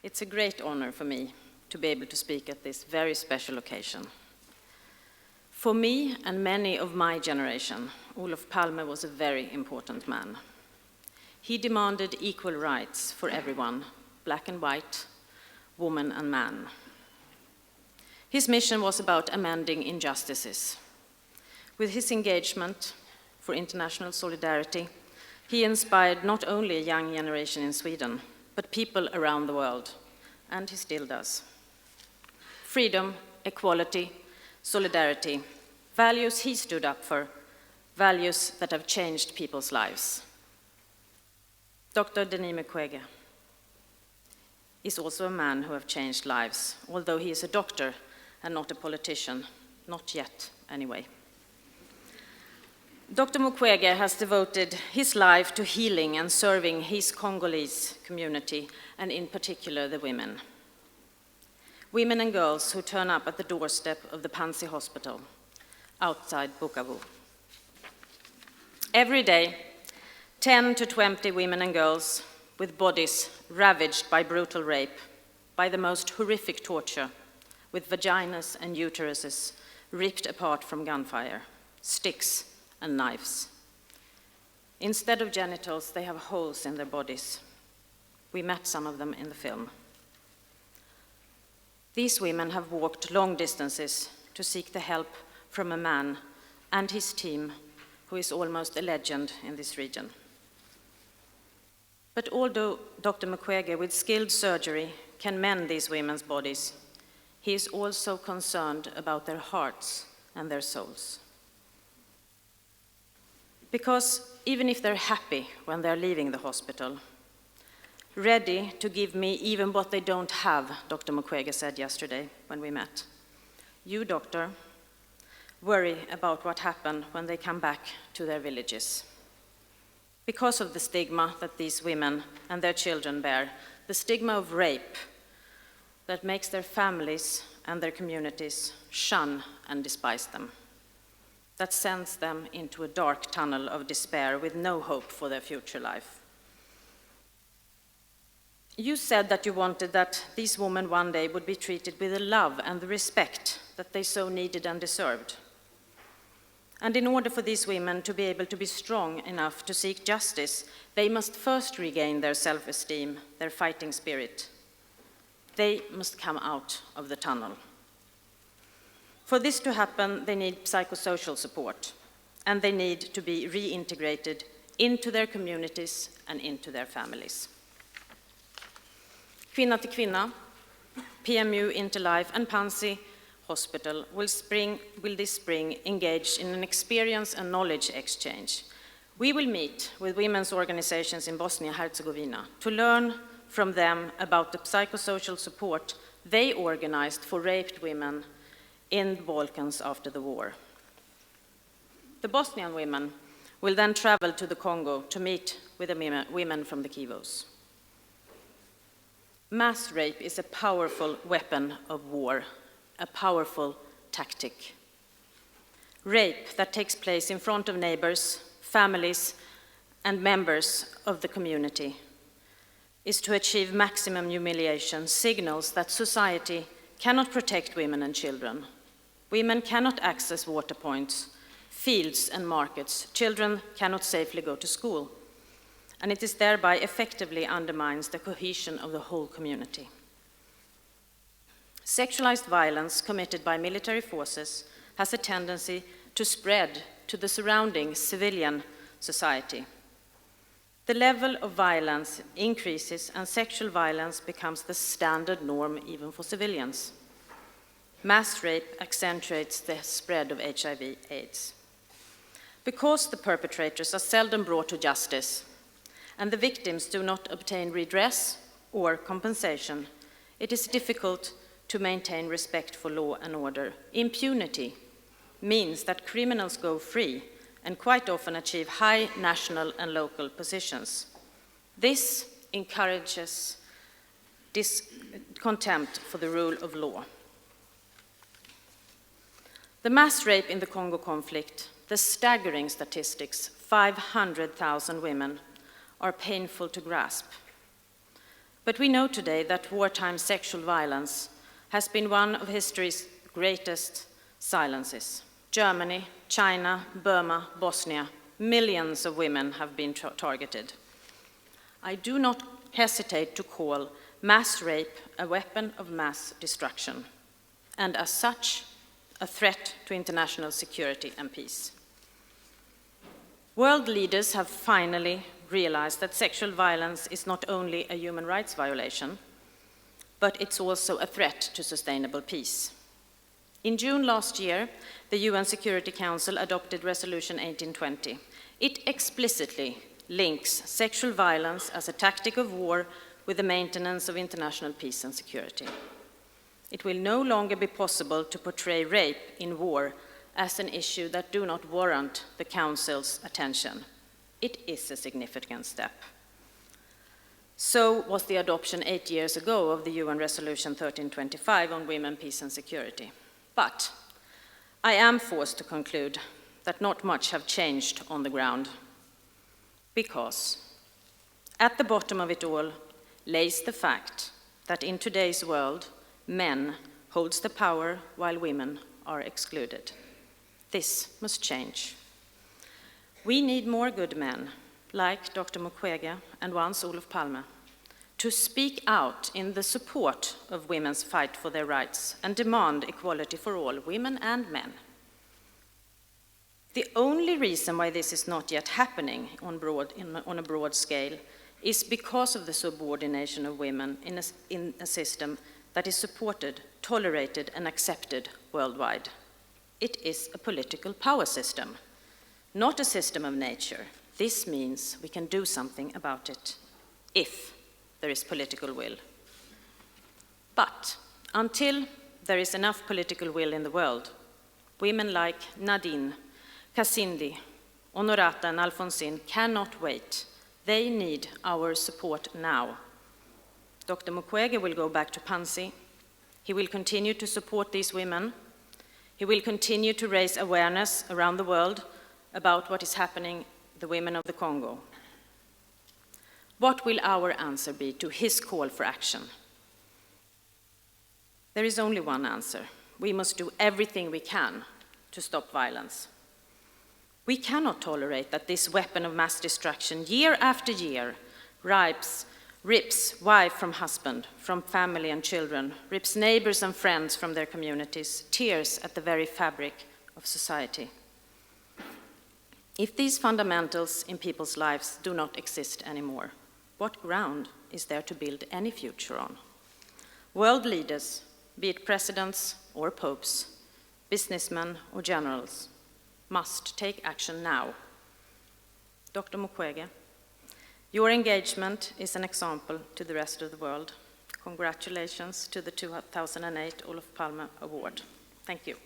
It's a great honor for me to be able to speak at this very special occasion. For me and many of my generation, Olof Palme was a very important man. He demanded equal rights for everyone, black and white, woman and man. His mission was about amending injustices. With his engagement for international solidarity, he inspired not only a young generation in Sweden, but people around the world, and he still does. Freedom, equality, solidarity, values he stood up for, values that have changed people's lives. Dr. Denis Mukwege is also a man who has changed lives, although he is a doctor and not a politician, not yet anyway. Dr. Mukwege has devoted his life to healing and serving his Congolese community, and in particular the women. Women and girls who turn up at the doorstep of the Panzi Hospital outside Bukavu. Every day, 10 to 20 women and girls with bodies ravaged by brutal rape, by the most horrific torture, with vaginas and uteruses ripped apart from gunfire, sticks and knives. Instead of genitals, they have holes in their bodies. We met some of them in the film. These women have walked long distances to seek the help from a man and his team, who is almost a legend in this region. But although Dr. Mukwege, with skilled surgery, can mend these women's bodies, he is also concerned about their hearts and their souls. Because even if they're happy when they're leaving the hospital, ready to give me even what they don't have, Dr. Mukwege said yesterday when we met. You, doctor, worry about what happened when they come back to their villages. Because of the stigma that these women and their children bear, the stigma of rape that makes their families and their communities shun and despise them, that sends them into a dark tunnel of despair with no hope for their future life. You said that you wanted that these women one day would be treated with the love and the respect that they so needed and deserved. And in order for these women to be able to be strong enough to seek justice, they must first regain their self-esteem, their fighting spirit. They must come out of the tunnel. For this to happen, they need psychosocial support, and they need to be reintegrated into their communities and into their families. Kvinna till Kvinna, PMU Interlife, and Panzi Hospital will this spring engage in an experience and knowledge exchange. We will meet with women's organizations in Bosnia-Herzegovina to learn from them about the psychosocial support they organized for raped women in the Balkans after the war. The Bosnian women will then travel to the Congo to meet with the women from the Kivos. Mass rape is a powerful weapon of war, a powerful tactic. Rape that takes place in front of neighbors, families, and members of the community is to achieve maximum humiliation, signals that society cannot protect women and children. Women cannot access water points, fields and markets. Children cannot safely go to school. And it is thereby effectively undermines the cohesion of the whole community. Sexualized violence committed by military forces has a tendency to spread to the surrounding civilian society. The level of violence increases and sexual violence becomes the standard norm even for civilians. Mass rape accentuates the spread of HIV/AIDS. Because the perpetrators are seldom brought to justice and the victims do not obtain redress or compensation, it is difficult to maintain respect for law and order. Impunity means that criminals go free and quite often achieve high national and local positions. This encourages contempt for the rule of law. The mass rape in the Congo conflict, the staggering statistics, 500,000 women, are painful to grasp. But we know today that wartime sexual violence has been one of history's greatest silences. Germany, China, Burma, Bosnia, millions of women have been targeted. I do not hesitate to call mass rape a weapon of mass destruction, and as such, a threat to international security and peace. World leaders have finally realized that sexual violence is not only a human rights violation, but it's also a threat to sustainable peace. In June last year, the UN Security Council adopted Resolution 1820. It explicitly links sexual violence as a tactic of war with the maintenance of international peace and security. It will no longer be possible to portray rape in war as an issue that do not warrant the Council's attention. It is a significant step. So was the adoption 8 years ago of the UN Resolution 1325 on women, peace and security. But I am forced to conclude that not much have changed on the ground, because at the bottom of it all lays the fact that in today's world, men holds the power while women are excluded. This must change. We need more good men, like Dr. Mukwege and once Olof Palme, to speak out in the support of women's fight for their rights and demand equality for all, women and men. The only reason why this is not yet happening on a broad scale is because of the subordination of women in a system that is supported, tolerated, and accepted worldwide. It is a political power system, not a system of nature. This means we can do something about it, if there is political will. But until there is enough political will in the world, women like Nadine, Kasindi, Honorata, and Alphonsine cannot wait. They need our support now. Dr. Mukwege will go back to Panzi. He will continue to support these women. He will continue to raise awareness around the world about what is happening to the women of the Congo. What will our answer be to his call for action? There is only one answer. We must do everything we can to stop violence. We cannot tolerate that this weapon of mass destruction, year after year, rips wife from husband, from family and children, rips neighbors and friends from their communities, tears at the very fabric of society. If these fundamentals in people's lives do not exist anymore, what ground is there to build any future on? World leaders, be it presidents or popes, businessmen or generals, must take action now. Dr. Mukwege, your engagement is an example to the rest of the world. Congratulations to the 2008 Olof Palme Award. Thank you.